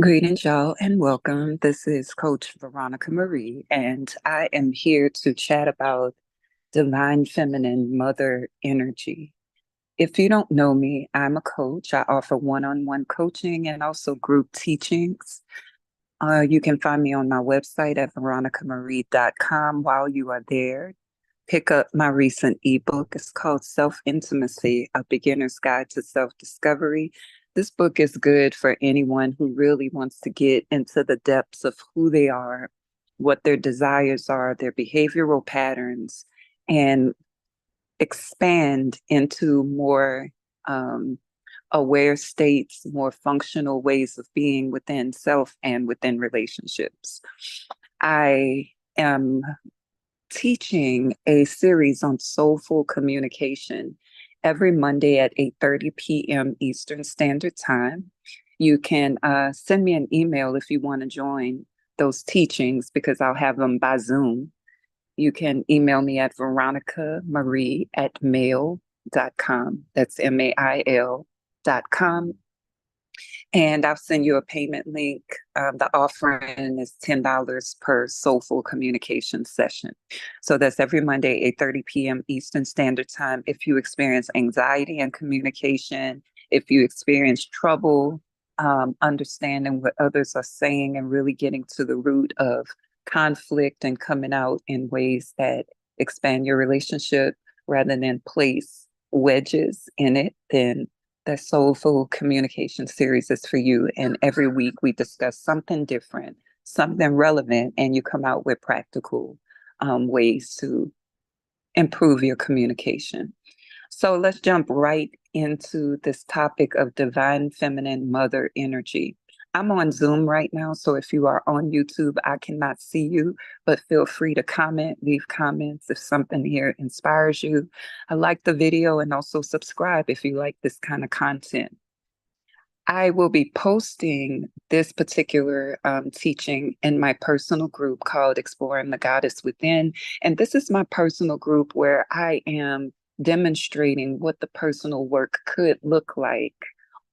Greetings, y'all, and welcome. This is Coach Veronica Marie, and I am here to chat about divine feminine mother energy. If you don't know me, I'm a coach. I offer one-on-one coaching and also group teachings. You can find me on my website at veronicamarie.com. While you are there, pick up my recent ebook. It's called Self Intimacy, A Beginner's Guide to Self-Discovery. This book is good for anyone who really wants to get into the depths of who they are, what their desires are, their behavioral patterns, and expand into more um, aware states, more functional ways of being within self and within relationships. I am teaching a series on soulful communication every Monday at 8:30 p.m. Eastern Standard Time. You can send me an email if you want to join those teachings because I'll have them by Zoom. You can email me at veronicamarie@mail.com. That's mail.com. And I'll send you a payment link. The offering is $10 per soulful communication session. So that's every Monday, 8:30 p.m. Eastern Standard Time. If you experience anxiety and communication, if you experience trouble understanding what others are saying and really getting to the root of conflict and coming out in ways that expand your relationship rather than place wedges in it, then the Soulful Communication series is for you. And every week we discuss something different, something relevant, and you come out with practical ways to improve your communication. So let's jump right into this topic of divine feminine mother energy. I'm on Zoom right now, so if you are on YouTube, I cannot see you, but feel free to comment, leave comments if something here inspires you. I like the video and also subscribe if you like this kind of content. I will be posting this particular teaching in my personal group called Exploring the Goddess Within. And this is my personal group where I am demonstrating what the personal work could look like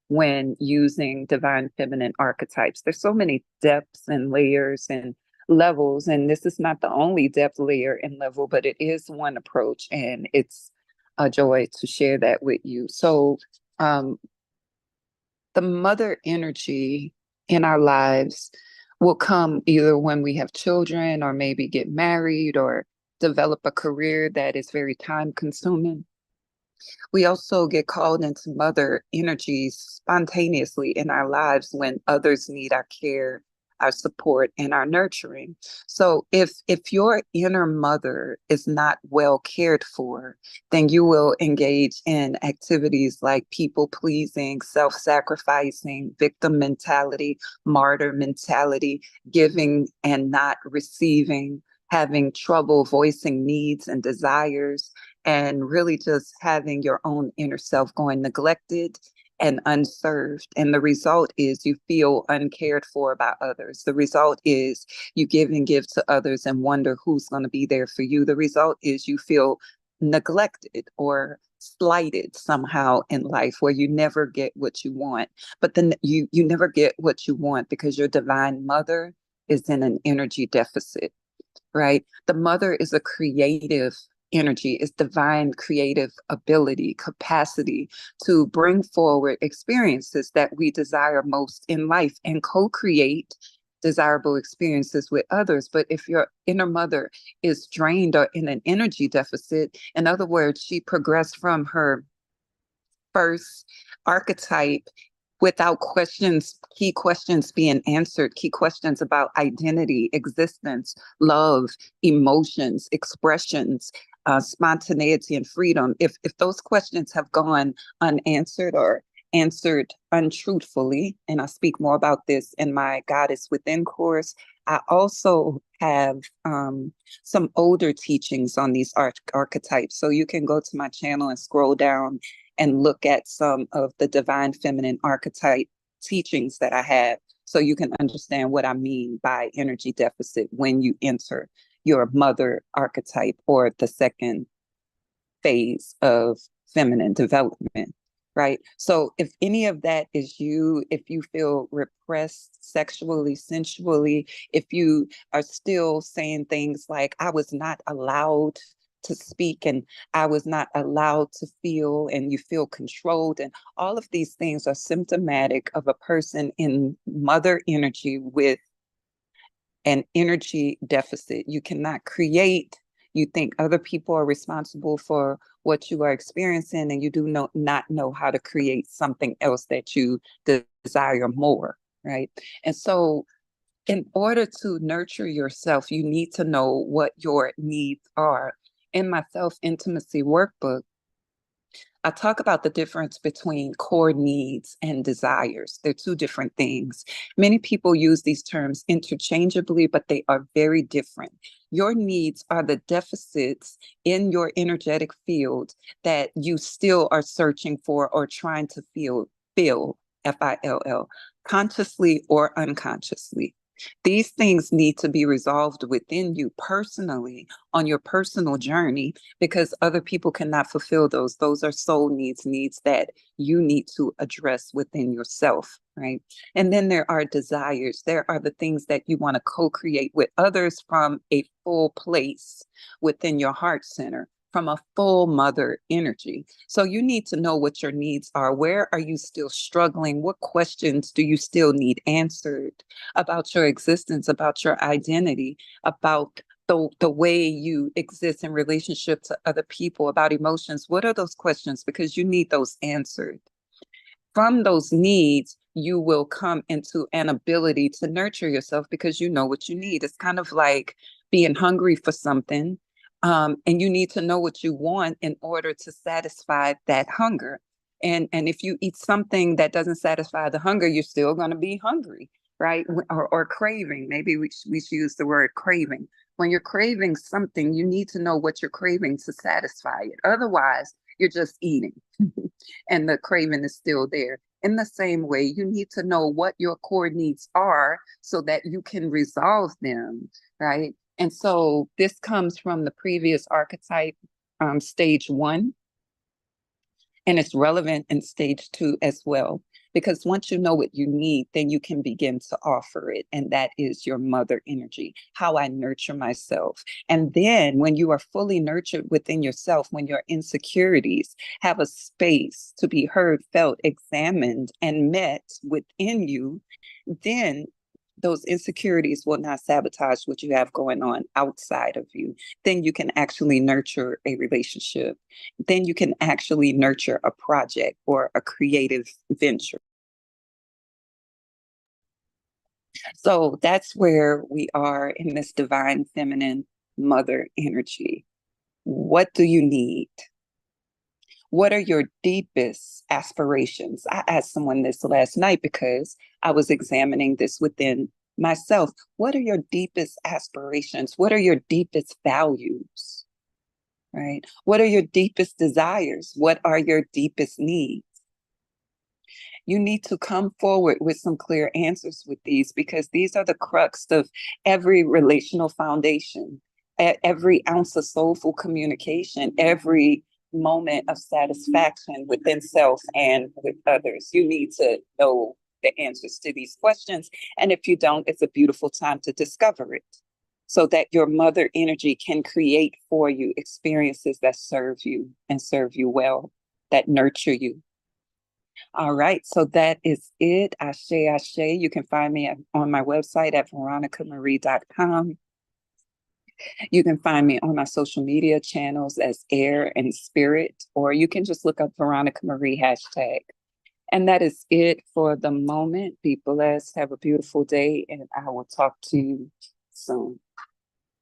when using divine feminine archetypes. There's so many depths and layers and levels, and this is not the only depth, layer, and level, but it is one approach, and it's a joy to share that with you. So, the mother energy in our lives will come either when we have children or maybe get married or develop a career that is very time consuming. We also get called into mother energies spontaneously in our lives when others need our care, our support, and our nurturing. So if your inner mother is not well cared for, then you will engage in activities like people pleasing, self-sacrificing, victim mentality, martyr mentality, giving and not receiving, having trouble voicing needs and desires, and really just having your own inner self going neglected and unserved. And the result is you feel uncared for by others. The result is you give and give to others and wonder who's going to be there for you. The result is you feel neglected or slighted somehow in life where you never get what you want. But then you never get what you want because your divine mother is in an energy deficit, right? The mother is a creative energy, is divine creative ability, capacity to bring forward experiences that we desire most in life and co-create desirable experiences with others. But if your inner mother is drained or in an energy deficit, in other words, she progressed from her first archetype without questions, key questions being answered, key questions about identity, existence, love, emotions, expressions, spontaneity, and freedom. If those questions have gone unanswered or answered untruthfully, and I speak more about this in my Goddess Within course, I also have some older teachings on these archetypes. So you can go to my channel and scroll down and look at some of the divine feminine archetype teachings that I have so you can understand what I mean by energy deficit when you enter your mother archetype or the second phase of feminine development. right? So if any of that is you, if you feel repressed sexually, sensually, if you are still saying things like, I was not allowed to speak and I was not allowed to feel, and you feel controlled, and all of these things are symptomatic of a person in mother energy with an energy deficit. You cannot create. You think other people are responsible for what you are experiencing, and you do not know how to create something else that you desire more, right? And so, in order to nurture yourself, you need to know what your needs are. In my self intimacy workbook, I talk about the difference between core needs and desires. They're two different things. Many people use these terms interchangeably, but they are very different. Your needs are the deficits in your energetic field that you still are searching for or trying to fill, Fill, consciously or unconsciously. These things need to be resolved within you personally on your personal journey, because other people cannot fulfill those. Those are soul needs, needs that you need to address within yourself, right? And then there are desires. There are the things that you want to co-create with others from a full place within your heart center, from a full mother energy. So you need to know what your needs are. Where are you still struggling? What questions do you still need answered about your existence, about your identity, about the way you exist in relationship to other people, about emotions? What are those questions? Because you need those answered. From those needs, you will come into an ability to nurture yourself because you know what you need. It's kind of like being hungry for something, and you need to know what you want in order to satisfy that hunger. And if you eat something that doesn't satisfy the hunger, you're still going to be hungry, right? Or craving. Maybe we should use the word craving. When you're craving something, you need to know what you're craving to satisfy it. Otherwise, you're just eating. And the craving is still there. In the same way, you need to know what your core needs are so that you can resolve them, right? And so this comes from the previous archetype, stage one, and it's relevant in stage two as well. Because once you know what you need, then you can begin to offer it. And that is your mother energy, how I nurture myself. And then when you are fully nurtured within yourself, when your insecurities have a space to be heard, felt, examined, and met within you, then those insecurities will not sabotage what you have going on outside of you. Then you can actually nurture a relationship. Then you can actually nurture a project or a creative venture. So that's where we are in this divine feminine mother energy. What do you need? What are your deepest aspirations? I asked someone this last night because I was examining this within myself. What are your deepest aspirations? What are your deepest values? Right? What are your deepest desires? What are your deepest needs? You need to come forward with some clear answers with these, because these are the crux of every relational foundation, every ounce of soulful communication, every moment of satisfaction within self and with others. You need to know the answers to these questions. And if you don't, it's a beautiful time to discover it so that your mother energy can create for you experiences that serve you and serve you well, that nurture you. All right, so that is it. Ashe, Ashe. You can find me on my website at veronicamarie.com. You can find me on my social media channels as Air and Spirit, or you can just look up Veronica Marie hashtag. And that is it for the moment. Be blessed. Have a beautiful day, and I will talk to you soon.